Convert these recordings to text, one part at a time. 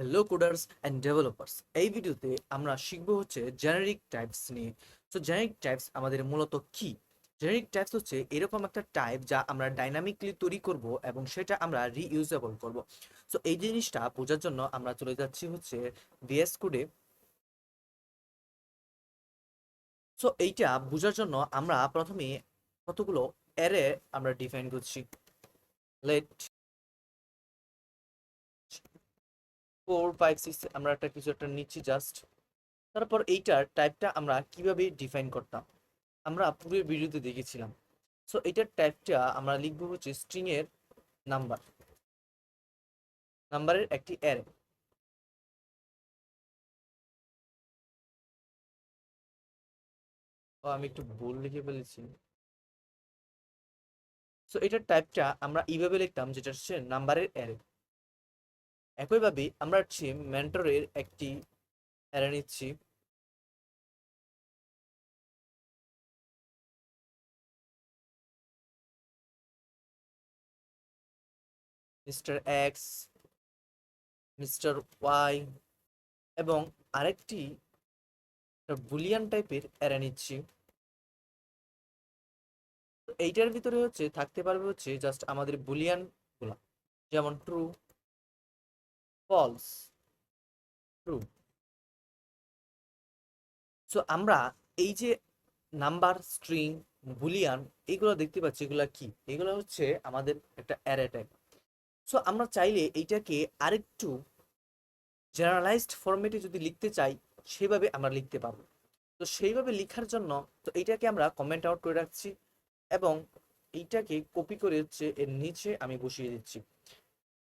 Hello coders and developers. এই ভিডিওতে আমরা শিখবো হচ্ছে জেনারিক টাইপস নিয়ে। সো জেনারিক টাইপস আমাদের মূলত কি? জেনারিক টাইপস হচ্ছে এরকম একটা টাইপ যা আমরা ডাইনামিকলি তৈরি করব এবং সেটা আমরা রিইউজেবল করব। সো এই জিনিসটা বোঝার জন্য আমরা চলে যাচ্ছি হচ্ছে ভিএস কোডে। সো এইটা বোঝার জন্য আমরা প্রথমে কতগুলো অ্যারে আমরা ডিফাইন করছি। লেট 4 5 6 আমরা একটা কিছু একটা নিচ্ছি জাস্ট। তারপর এইটার টাইপটা আমরা কিভাবে ডিফাইন করতাম আমরা পূর্বের ভিডিওতে দেখেছিলাম। সো এটার টাইপটা আমরা লিখবো হচ্ছে স্ট্রিং এর নাম্বার, নাম্বারের একটি অ্যারে। ও আমি একটু ভুল লিখে ফেলেছি। সো এটার টাইপটা আমরা এইভাবে লিখতাম, যেটা হচ্ছে নাম্বারের অ্যারে। একইভাবে আমরা হচ্ছে মেন্টরের একটি অ্যারে নিচ্ছি। মিস্টার এক্স, মিস্টার ওয়াই এবং আরেকটি বুলিয়ান টাইপের অ্যারে নিচ্ছি। তো এইটার ভিতরে হচ্ছে থাকতে পারবে হচ্ছে জাস্ট আমাদের বুলিয়ান গুলা, যেমন ট্রু, ফলস, ট্রু। সো আমরা এই যে নাম্বার, স্ট্রিং, বুলিয়ান এগুলো দেখতে পাচ্ছি, এগুলো কি? এগুলো হচ্ছে আমাদের একটা অ্যারে টাইপ। সো আমরা চাইলে এইটাকে আরেকটু জেনারেলাইজড ফরম্যাটে যদি লিখতে চাই, সেভাবে আমরা লিখতে পারবো। তো সেইভাবে লেখার জন্য তো এইটাকে আমরা কমেন্ট আউট করে রাখছি এবং এইটাকে কপি করে হচ্ছে এর নিচে আমি বসিয়ে দিচ্ছি।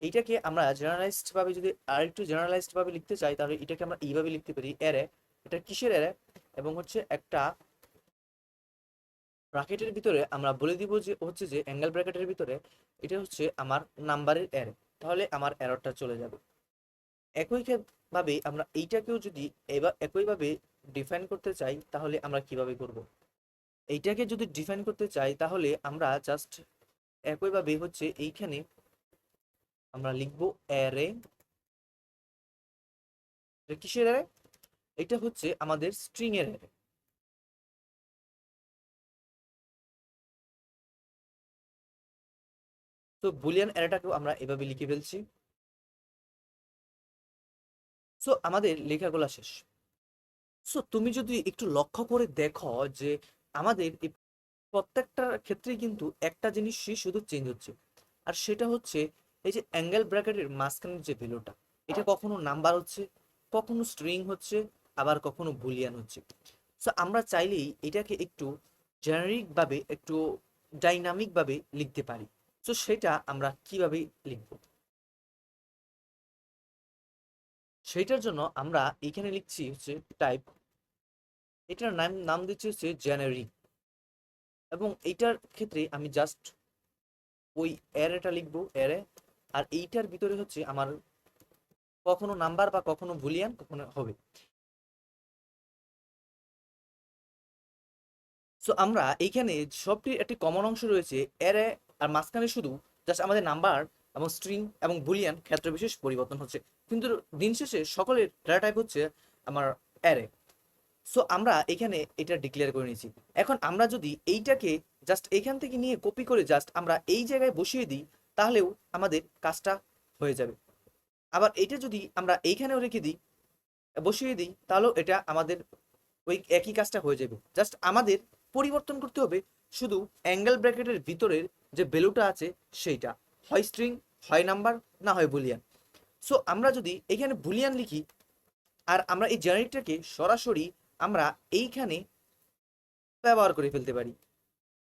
এইটাকে আমরা জেনারেলাইজড ভাবে যদি আরেকটু জেনারেলাইজড ভাবে লিখতে চাই, তাহলে এটাকে আমরা এইভাবে লিখতে পারি, অ্যারে। এটা কিসের অ্যারে? এবং হচ্ছে একটা ব্র্যাকেটের ভিতরে আমরা বলে দিব যে হচ্ছে যে অ্যাঙ্গেল ব্র্যাকেটের ভিতরে এটা হচ্ছে আমার নাম্বারের অ্যারে। তাহলে আমার এররটা চলে যাবে। ভাবে আমরা এইটাকেও যদি এবার একইভাবে ডিফাইন করতে চাই, তাহলে আমরা কিভাবে করব? এইটাকে যদি ডিফাইন করতে চাই, তাহলে আমরা জাস্ট একইভাবে হচ্ছে এইখানে আমরা লিখবো অ্যারে। কিসের অ্যারে? এটা হচ্ছে আমাদের স্ট্রিং এর অ্যারে। তো বুলিয়ান অ্যারেটাকেও আমরা এভাবে লিখে ফেলছি। সো আমাদের লেখাগুলো শেষ। সো তুমি যদি একটু লক্ষ্য করে দেখো যে আমাদের এই প্রত্যেকটা ক্ষেত্রেই কিন্তু একটা জিনিসই শুধু চেঞ্জ হচ্ছে, আর সেটা হচ্ছে এই যে অ্যাঙ্গেল ব্র্যাকেটের মাঝখানের যে ভ্যালুটা, এটা কখনো নাম্বার হচ্ছে, কখনো স্ট্রিং হচ্ছে, আবার কখনো বুলিয়ান হচ্ছে। সো আমরা চাইলেই এটাকে একটু জেনারিক ভাবে, একটু ডাইনামিক ভাবে লিখতে পারি। সো সেটা আমরা কিভাবে লিখব, সেইটার জন্য আমরা এখানে লিখছি হচ্ছে টাইপ। এটার নাম নাম দিচ্ছি হচ্ছে জেনারিক। এবং এইটার ক্ষেত্রে আমি জাস্ট ওই অ্যারেটা লিখবো, অ্যারে। আর এইটার ভিতরে হচ্ছে আমার কখনো নাম্বার বা কখনো বুলিয়ান কখনো হবে। সো আমরা এইখানে সবটির একটি কমন অংশ রয়েছে, অ্যারে। আর মাঝখানে শুধু জাস্ট আমাদের নাম্বার এবং স্ট্রিং এবং বুলিয়ান ক্ষেত্র বিশেষ পরিবর্তন হচ্ছে, কিন্তু দিন শেষে সকলের ডেটা টাইপ হচ্ছে আমার অ্যারে। সো আমরা এখানে এটা ডিক্লেয়ার করে নিয়েছি। এখন আমরা যদি এইটাকে জাস্ট এখান থেকে নিয়ে কপি করে জাস্ট আমরা এই জায়গায় বসিয়ে দিই, তাহলেও আমাদের কাজটা হয়ে যাবে। আবার এটা যদি আমরা এইখানেও রেখে দিই, বসিয়ে দিই, তাহলেও এটা আমাদের ওই একই কাজটা হয়ে যাবে। জাস্ট আমাদের পরিবর্তন করতে হবে শুধু অ্যাঙ্গেল ব্র্যাকেটের ভিতরের যে ভ্যালুটা আছে সেইটা, হয় স্ট্রিং, হয় নাম্বার, না হয় বুলিয়ান। সো আমরা যদি এইখানে বুলিয়ান লিখি আর আমরা এই জেনারেটরকে সরাসরি আমরা এইখানে ব্যবহার করে ফেলতে পারি,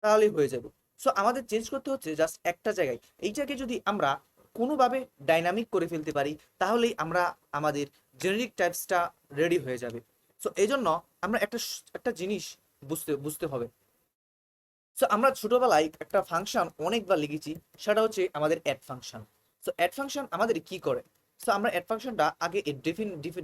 তাহলেই হয়ে যাবে। সো আমাদের চেঞ্জ করতে হচ্ছে জাস্ট একটা জায়গায়। এইটাকে যদি আমরা কোনোভাবে ডাইনামিক করে ফেলতে পারি, তাহলেই আমরা আমাদের জেনারিক টাইপসটা রেডি হয়ে যাবে। সো এই জন্য আমরা একটা একটা জিনিস বুঝতে বুঝতে হবে। সো আমরা ছোটবেলায় একটা ফাংশন অনেকবার লিখেছি, সেটা হচ্ছে আমাদের add function. So add function আমাদের কি করে? সো আমরা অ্যাড ফাংশনটা আগে এর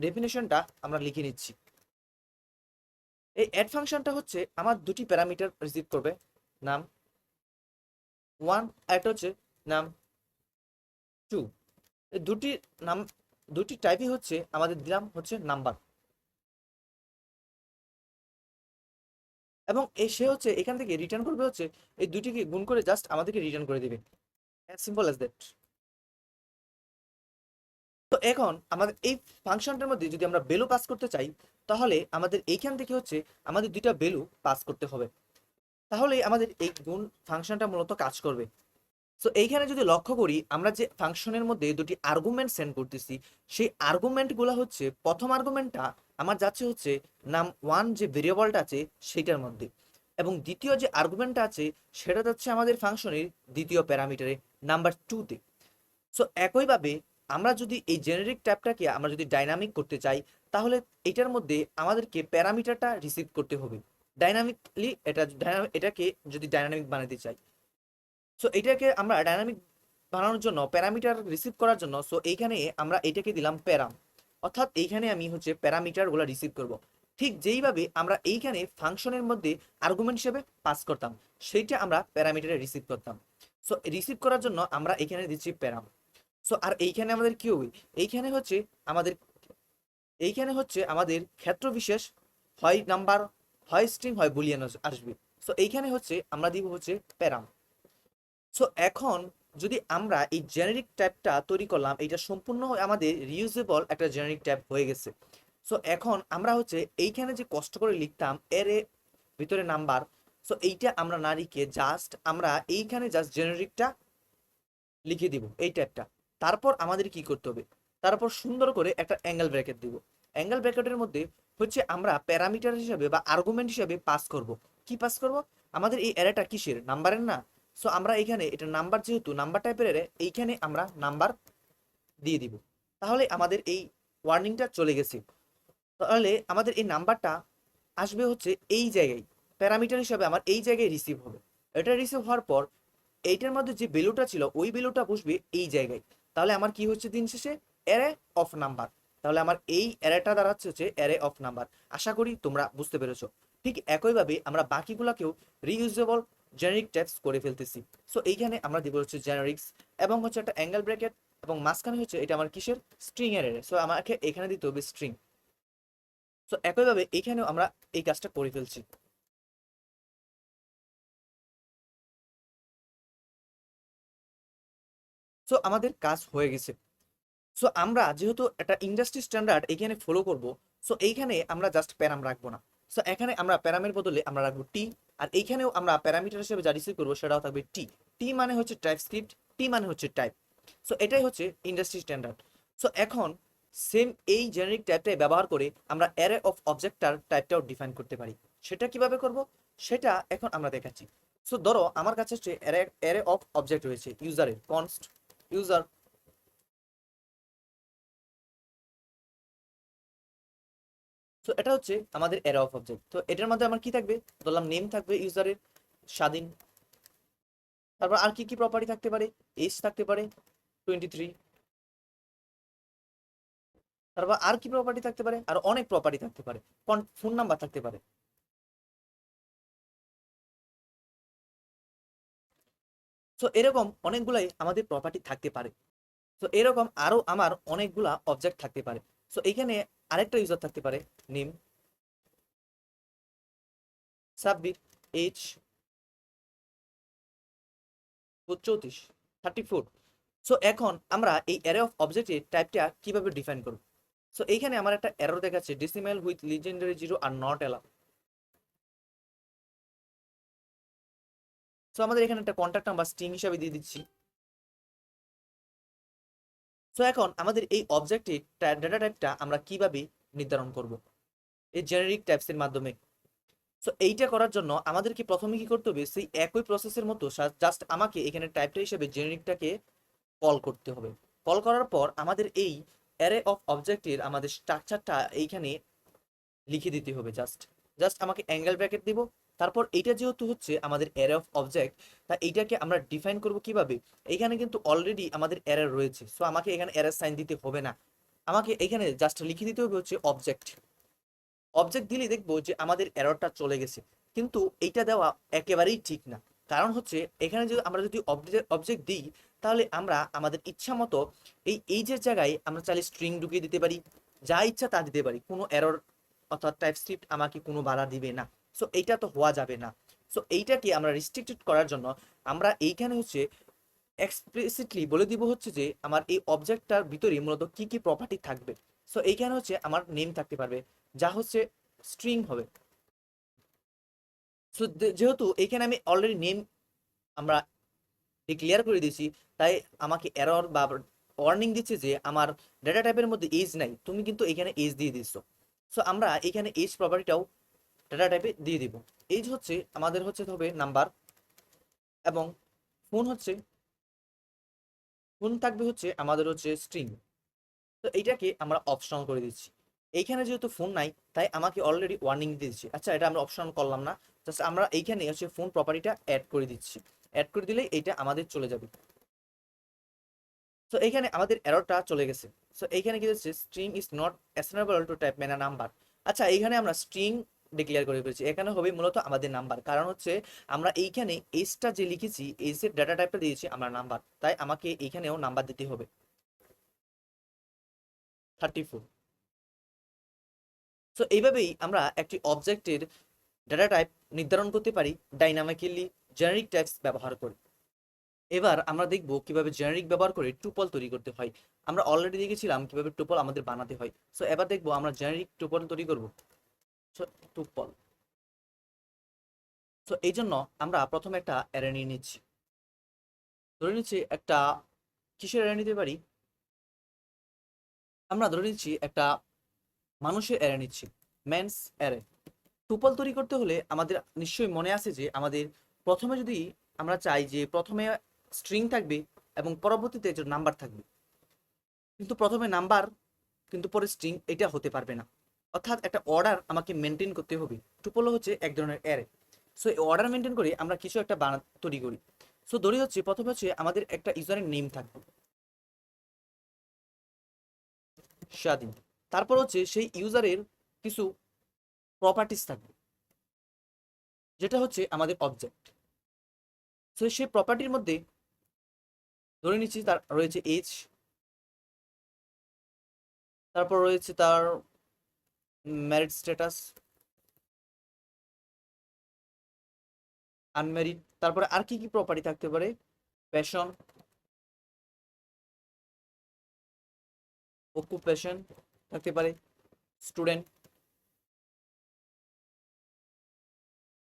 ডেফিনেশনটা আমরা লিখে নিচ্ছি। এই অ্যাড ফাংশনটা হচ্ছে আমার দুটি প্যারামিটার রিসিভ করবে, নাম ওয়ান, একটা হচ্ছে নাম টু। এই দুটি নাম দুটি টাইপই হচ্ছে আমাদের দিলাম হচ্ছে নাম্বার, এবং সে হচ্ছে এখান থেকে রিটার্ন করবে হচ্ছে এই দুটিকে গুণ করে জাস্ট আমাদেরকে রিটার্ন করে দিবে, অ্যাজ সিম্পল অ্যাজ দ্যাট। তো এখন আমাদের এই ফাংশনটার মধ্যে যদি আমরা ভ্যালু পাস করতে চাই, তাহলে আমাদের এইখান থেকে হচ্ছে আমাদের দুইটা ভ্যালু পাস করতে হবে, তাহলে আমাদের এই গুণ ফাংশনটা মূলত কাজ করবে। সো এইখানে যদি লক্ষ্য করি, আমরা যে ফাংশনের মধ্যে দুটি আর্গুমেন্ট সেন্ড করতেছি, সেই আর্গুমেন্টগুলো হচ্ছে প্রথম আর্গুমেন্টটা আমার যাচ্ছে হচ্ছে নাম ওয়ান যে ভেরিয়েবলটা আছে সেটার মধ্যে, এবং দ্বিতীয় যে আর্গুমেন্টটা আছে সেটা যাচ্ছে আমাদের ফাংশনের দ্বিতীয় প্যারামিটারে নাম্বার টুতে। সো একইভাবে আমরা যদি এই জেনারিক ট্যাবটাকে আমরা যদি ডাইনামিক করতে চাই, তাহলে এটার মধ্যে আমাদেরকে প্যারামিটারটা রিসিভ করতে হবে ডাইনামিকলি। এটাকে যদি ডাইনামিক বানাতে চাই, সো এটাকে আমরা ডাইনামিক বানানোর জন্য প্যারামিটার রিসিভ করার জন্য, সো এইখানে আমরা এটাকে দিলাম প্যারাম, অর্থাৎ এইখানে আমি হচ্ছে প্যারামিটারগুলো রিসিভ করব। ঠিক যেইভাবে আমরা এইখানে ফাংশনের মধ্যে আর্গুমেন্ট হিসেবে পাস করতাম, সেইটা আমরা প্যারামিটারে রিসিভ করতাম। সো রিসিভ করার জন্য আমরা এখানে দিচ্ছি প্যারাম। সো আর এইখানে আমাদের কি হবে, এইখানে হচ্ছে আমাদের ক্ষেত্র বিশেষ হয় নাম্বার, হয় স্ট্রিং, হয় বুলিয়ান আসবে। সো এইখানে হচ্ছে আমরা দিব হচ্ছে প্যারাম। সো এখন যদি আমরা এই জেনারিক ট্যাবটা তৈরি করলাম, এটা সম্পূর্ণ আমাদের রিউজেবল একটা জেনারিক ট্যাব হয়ে গেছে। সো এখন আমরা হচ্ছে এইখানে যে কষ্ট করে লিখতাম এর ভিতরে নাম্বার, সো এইটা আমরা না লিখে জাস্ট আমরা এইখানে জাস্ট জেনারিকটা লিখে দিব এই ট্যাবটা। তারপর আমাদের কি করতে হবে, তারপর সুন্দর করে একটা অ্যাঙ্গেল ব্র্যাকেট দিব। অ্যাঙ্গেল ব্র্যাকেটের মধ্যে হচ্ছে আমরা প্যারামিটার হিসাবে বা আর্গুমেন্ট হিসাবে পাস করব। কি পাস করব, আমাদের এই অ্যারেটা কিসের, নাম্বারের না। সো আমরা এখানে এটা নাম্বার, যেহেতু নাম্বার টাইপের অ্যারে, এইখানে আমরা নাম্বার দিয়ে দিব। তাহলে আমাদের এই ওয়ার্নিংটা চলে গেছে। তাহলে আমাদের এই নাম্বারটা আসবে হচ্ছে এই জায়গায়, প্যারামিটার হিসাবে আমার এই জায়গায় রিসিভ হবে। এটা রিসিভ হওয়ার পর এইটার মধ্যে যে ভ্যালুটা ছিল ওই ভ্যালুটা বসবে এই জায়গায়। তাহলে আমার কি হচ্ছে দিন শেষে অ্যারে অফ নাম্বার। তাহলে আমার এই অ্যারেটা দাঁড়াচ্ছে হচ্ছে অ্যারে অফ নাম্বার। আশা করি তোমরা বুঝতে পেরেছো। ঠিক একইভাবে আমরা বাকিগুলোকেও রিইউজেবল জেনারিক ট্যাবস করে ফেলতেছি। সো এইখানে আমরা দিব হচ্ছে জেনারিক্স, এবং হচ্ছে একটা অ্যাঙ্গেল ব্র্যাকেট, এবং মাঝখানে হচ্ছে এটা আমার কিসের, স্ট্রিং এর অ্যারে। সো আমাকে এখানে দিতে হবে স্ট্রিং। সো একইভাবে এইখানেও আমরা এই কাজটা করে ফেলছি। সো আমাদের কাজ হয়ে গেছে। সো আমরা যেহেতু একটা ইন্ডাস্ট্রি স্ট্যান্ডার্ড এখানে ফলো করব, সো এইখানে আমরা জাস্ট প্যারাম রাখবো না। সো এখানে আমরা প্যারামের বদলে আমরা রাখবো টি, আর এইখানেও আমরা প্যারামিটার হিসেবে যা রিসিভ করবো সেটাও থাকবে টি। টি মানে হচ্ছে টাইপ স্ক্রিপ্ট, টি মানে হচ্ছে টাইপ। সো এটাই হচ্ছে ইন্ডাস্ট্রি স্ট্যান্ডার্ড। সো এখন সেম এই জেনারিক টাইপটাই ব্যবহার করে আমরা অ্যারে অফ অবজেক্টটার টাইপটাও ডিফাইন করতে পারি। সেটা কিভাবে করব সেটা এখন আমরা দেখাচ্ছি। সো ধরো আমার কাছে হচ্ছে অ্যারে অফ অবজেক্ট রয়েছে ইউজারের, কনস্ট ইউজার। তো এটা হচ্ছে আমাদের অ্যারে অফ অবজেক্ট। তো এটার মধ্যে আমার কি থাকবে, ধরলাম নেম থাকবে ইউজারের স্বাধীন, তারপর আর কি কি প্রপার্টি থাকতে পারে, এজ থাকতে পারে 23, তারপর আর কি প্রপার্টি থাকতে পারে, আর অনেক প্রপার্টি থাকতে পারে, ফোন নাম্বার থাকতে পারে। তো এরকম অনেকগুলাই আমাদের প্রপার্টি থাকতে পারে। তো এরকম আরো আমার অনেকগুলা অবজেক্ট থাকতে পারে। তো এখানে আরেকটা ইউজার থাকতে পারে নেম, সাব্বির, এজ 34, 34। সো এখন আমরা এই অ্যারে অফ অবজেক্টের টাইপটা কিভাবে ডিফাইন করব। সো এইখানে আমার একটা এরর দেখাচ্ছে, decimal with legendary zero are not allow. So আমাদের এখানে একটা কন্ট্যাক্ট নাম্বার স্ট্রিং হিসাবে দিয়ে দিচ্ছি। সো এখন আমাদের এই অবজেক্টের ডাটা টাইপটা আমরা কিভাবে নির্ধারণ করব, এই জেনারিক টাইপস এর মাধ্যমে। সো এইটা করার জন্য আমাদেরকে প্রথমে কি করতে হবে, সেই একই প্রসেসের মতো জাস্ট আমাকে এখানে টাইপটা হিসেবে জেনারিকটাকে কল করতে হবে। কল করার পর আমাদের এই অ্যারে অফ অবজেক্টের আমাদের স্ট্রাকচারটা এইখানে লিখে দিতে হবে। জাস্ট জাস্ট আমাকে অ্যাঙ্গেল ব্র্যাকেট দিব। তারপর এইটা যেহেতু হচ্ছে আমাদের অ্যারে অফ অবজেক্ট, তা এইটাকে আমরা ডিফাইন করব কিভাবে, এইখানে কিন্তু অলরেডি আমাদের অ্যারে রয়েছে। সো আমাকে এখানে অ্যারে সাইন দিতে হবে না, আমাকে এখানে জাস্ট লিখে দিতে হবে হচ্ছে অবজেক্ট। অবজেক্ট দিলেই দেখবো যে আমাদের এররটা চলে গেছে, কিন্তু এইটা দেওয়া একেবারেই ঠিক না। কারণ হচ্ছে এখানে যদি আমরা যদি অবজেক্ট দিই, তাহলে আমরা আমাদের ইচ্ছা মতো এই এইজের জায়গায় আমরা চাইলে স্ট্রিং ঢুকিয়ে দিতে পারি, যা ইচ্ছা তা দিতে পারি, কোনো এরর অর্থাৎ টাইপস্ক্রিপ্ট আমাকে কোনো বাধা দিবে না। সো এইটা তো হওয়া যাবে না। সো এইটাকে আমরা রিস্ট্রিক্টেড করার জন্য আমরা এইখানে হচ্ছে এক্সপ্লিসিটলি বলে দিব হচ্ছে যে আমার এই অবজেক্টটার ভিতরে মূলত কি কি প্রপার্টি থাকবে। সো এইখানে হচ্ছে আমার নেম থাকতে পারবে, যা হচ্ছে স্ট্রিং হবে। সো যেহেতু এইখানে আমি অলরেডি নেম আমরা ডিক্লেয়ার করে দিয়েছি, তাই আমাকে এরর বা ওয়ার্নিং দিচ্ছে যে আমার ডেটা টাইপের মধ্যে এজ নাই, তুমি কিন্তু এখানে এজ দিয়ে দিচ্ছ। সো আমরা এখানে এজ প্রপার্টিটাও ডেটা টাইপে দিয়ে দিব। এজ হচ্ছে আমাদের হচ্ছে হবে নাম্বার, এবং ফোন হচ্ছে ফোন থাকবে হচ্ছে আমাদের হচ্ছে স্ট্রিং। তো এইটাকে আমরা অপশনাল করে দিচ্ছি। এইখানে যেহেতু ফোন নাই, তাই আমাকে অলরেডি ওয়ার্নিং দিয়ে দিচ্ছি। আচ্ছা, এটা আমরা অপশনাল করলাম না, জাস্ট আমরা এইখানে হচ্ছে ফোন প্রপার্টিটা অ্যাড করে দিচ্ছি। অ্যাড করে দিলেই এইটা আমাদের চলে যাবে। সো এইখানে আমাদের এররটা চলে গেছে। সো এইখানে কি হচ্ছে, string is not assignable to type মেনা নাম্বার। আচ্ছা, এইখানে আমরা স্ট্রিং ডিক্লেয়ার করে ফেলেছি, এখানে হবে মূলত আমাদের নাম্বার। কারণ হচ্ছে আমরা এইখানে এজটা যে লিখেছি, এজের ডাটা টাইপটা দিয়েছি আমরা নাম্বার, তাই আমাকে এইখানেও নাম্বার দিতে হবে 34। সো এইভাবেই আমরা একটি অবজেক্টের ডাটা টাইপ নির্ধারণ করতে পারি ডাইনামিক্যালি জেনারিক টাইপস ব্যবহার করে। এবার আমরা দেখব কিভাবে জেনারিক ব্যবহার করে টুপল তৈরি করতে হয়। আমরা অলরেডি দেখেছিলাম কিভাবে টুপল আমাদের বানাতে হয়। সো এবার দেখবো আমরা জেনারিক টুপল তৈরি করব। সো টুপল, সো এই জন্য আমরা প্রথমে একটা অ্যারে নিয়ে নিচ্ছি। ধরে নিচ্ছি একটা কিসের অ্যারে নিতে পারি, আমরা ধরে নিচ্ছি একটা মানুষের অ্যারে নিচ্ছি, মেন্স অ্যারে। টুপল তৈরি করতে হলে আমাদের নিশ্চয়ই মনে আছে যে আমাদের প্রথমে যদি আমরা চাই যে প্রথমে স্ট্রিং থাকবে এবং পরবর্তীতে একটা নাম্বার থাকবে, কিন্তু প্রথমে নাম্বার কিন্তু পরে স্ট্রিং, এটা হতে পারবে না। অর্থাৎ একটা অর্ডার আমাকে মেনটেন করতে হবে। টুপলও হচ্ছে এক ধরনের অ্যারে। সো এই অর্ডার মেনটেন করে আমরা কিছু একটা তৈরি করি। সো ধরি হচ্ছে প্রথমে হচ্ছে আমাদের একটা ইউজারের নেম থাকবে স্বাধীন, তারপর হচ্ছে সেই ইউজারের কিছু প্রপার্টিস থাকবে, যেটা হচ্ছে আমাদের অবজেক্ট। সো সেই প্রপার্টির মধ্যে ধরে নিচ্ছি তার রয়েছে এজ, তারপর রয়েছে তার ম্যারিড স্ট্যাটাস, আনম্যারিড, তারপরে আর কি কি প্রপার্টি থাকতে পারে, প্যাশন, অকুপেশন থাকতে পারে, স্টুডেন্ট।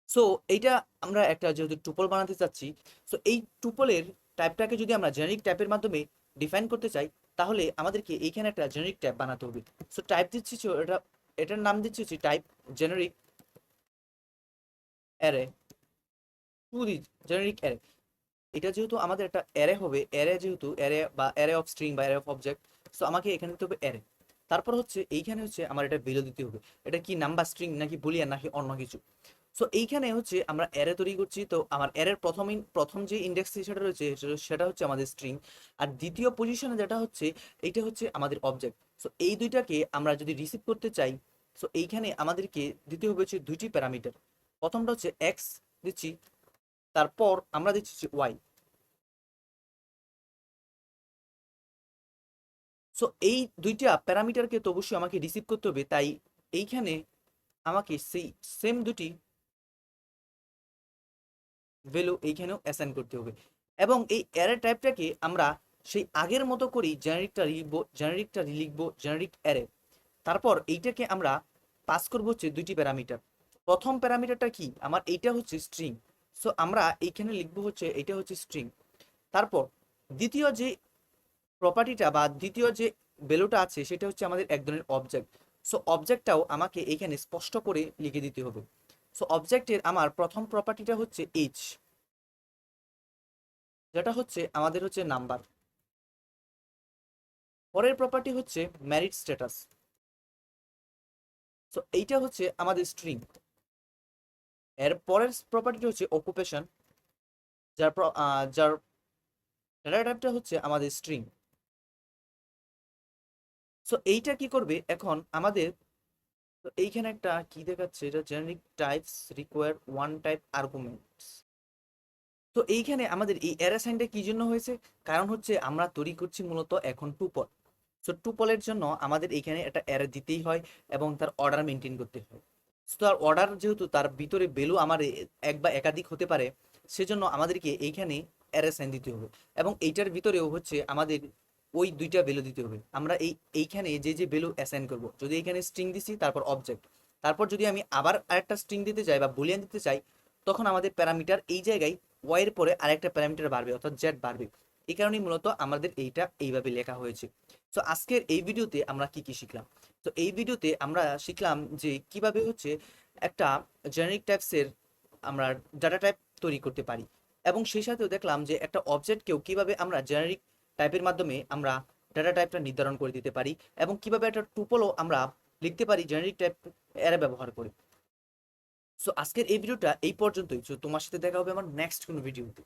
সো এইটা আমরা একটা যেহেতু টুপল বানাতে চাচ্ছি, সো এই টুপলের টাইপটাকে যদি আমরা জেনারিক টাইপের মাধ্যমে ডিফাইন করতে চাই, তাহলে আমাদেরকে এইখানে একটা জেনারিক টাইপ বানাতে হবে। সো টাইপ দিচ্ছি এটা, এটার নাম দিচ্ছি হচ্ছে type generic array to the generic array. এটা যেহেতু আমাদের একটা অ্যারে হবে, অ্যারে যেহেতু অ্যারে বা অ্যারে অফ স্ট্রিং বা অ্যারে অফ অবজেক্ট, সো আমাকে এখানে দিতে হবে অ্যারে। তারপর হচ্ছে এইখানে হচ্ছে আমার এটা ভ্যালু দিতে হবে, এটা কি নাম্বার, স্ট্রিং নাকি বুলিয়ান নাকি অন্য কিছু। সো এইখানে হচ্ছে আমরা অ্যারে তৈরি করছি, তো আমার অ্যারের প্রথম যে ইন্ডেক্স সেটা রয়েছে সেটা হচ্ছে আমাদের স্ট্রিং, আর দ্বিতীয় পজিশনে যেটা হচ্ছে এইটা হচ্ছে আমাদের অবজেক্ট। সো এই দুইটাকে আমরা যদি রিসিভ করতে চাই, সো এইখানে আমাদেরকে দিতে হবে হচ্ছে দুইটি প্যারামিটার। প্রথমটা হচ্ছে এক্স দিচ্ছি, তারপর আমরা দিচ্ছি হচ্ছে ওয়াই। সো এই দুইটা প্যারামিটারকে তো অবশ্যই আমাকে রিসিভ করতে হবে, তাই এইখানে আমাকে সেই সেম দুটি ভ্যালু এইখানেও অ্যাসাইন করতে হবে। এবং এই অ্যারে টাইপটাকে আমরা সেই আগের মতো করেই জেনারিকটা লিখবো জেনারিক অ্যারে। তারপর এইটাকে আমরা পাস করবো হচ্ছে দুইটি প্যারামিটার। প্রথম প্যারামিটারটা কি আমার, এইটা হচ্ছে স্ট্রিং। সো আমরা এইখানে লিখবো হচ্ছে এইটা হচ্ছে স্ট্রিং। তারপর দ্বিতীয় যে প্রপার্টিটা বা দ্বিতীয় যে ভ্যালুটা আছে সেটা হচ্ছে আমাদের এক ধরনের অবজেক্ট। সো অবজেক্টটাও আমাকে এখানে স্পষ্ট করে লিখে দিতে হবে। সো অবজেক্টের আমার প্রথম প্রপার্টিটা হচ্ছে এইচ, যেটা হচ্ছে আমাদের হচ্ছে নাম্বার। পরের প্রপার্টি হচ্ছে ম্যারিড স্ট্যাটাস। সো এইটা হচ্ছে আমাদের স্ট্রিং। এর পরের প্রপার্টিটা হচ্ছে অকুপেশন, যার ডেটা টাইপটা হচ্ছে আমাদের স্ট্রিং। সো এইটা কি করবে এখন আমাদের, তো এইখানে একটা কি দেখাচ্ছে, এটা generic types require one type arguments. তো এইখানে আমাদের এই অ্যারে সাইনটা কি জন্য হয়েছে? কারণ হচ্ছে আমরা তৈরি করছি মূলত এখন টুপল। সো টুপলের জন্য আমাদের এইখানে একটা অ্যারে দিতেই হয় এবং তার অর্ডার মেনটেন করতে হয়। সো তার অর্ডার যেহেতু তার ভিতরে ভ্যালু আমার এক বা একাধিক হতে পারে, সেজন্য আমাদেরকে এইখানে অ্যারে সাইন দিতে হবে এবং এইটার ভিতরেও হচ্ছে আমাদের ওই দুইটা ভ্যালু দিতে হবে। আমরা এইখানে যে ভ্যালু অ্যাসাইন করব, যদি এখানে স্ট্রিং দিছি তারপর অবজেক্ট, তারপর যদি আমি আবার আরেকটা স্ট্রিং দিতে চাই বা বুলিয়ান দিতে চাই, তখন আমাদের প্যারামিটার এই জায়গায় ওয়াই এর পরে আরেকটা প্যারামিটার বাড়বে, অর্থাৎ জেড বাড়বে। এই কারণেই মূলত আমাদের এইটা এইভাবে লেখা হয়েছে। তো আজকের এই ভিডিওতে আমরা কি কি শিখলাম? তো এই ভিডিওতে আমরা শিখলাম যে কিভাবে হচ্ছে একটা জেনারিক টাইপসের আমরা ডাটা টাইপ তৈরি করতে পারি, এবং সেই সাথেও দেখলাম যে একটা অবজেক্টকেও কিভাবে আমরা জেনারিক টাইপের মাধ্যমে আমরা ডাটা টাইপটা নির্ধারণ করে দিতে পারি, এবং কিভাবে একটা টুপলও আমরা লিখতে পারি জেনারিক টাইপ অ্যারে ব্যবহার করে। সো আজকের এই ভিডিওটা এই পর্যন্তই। তো তোমার সাথে দেখা হবে আমার নেক্সট কোনো ভিডিওতে।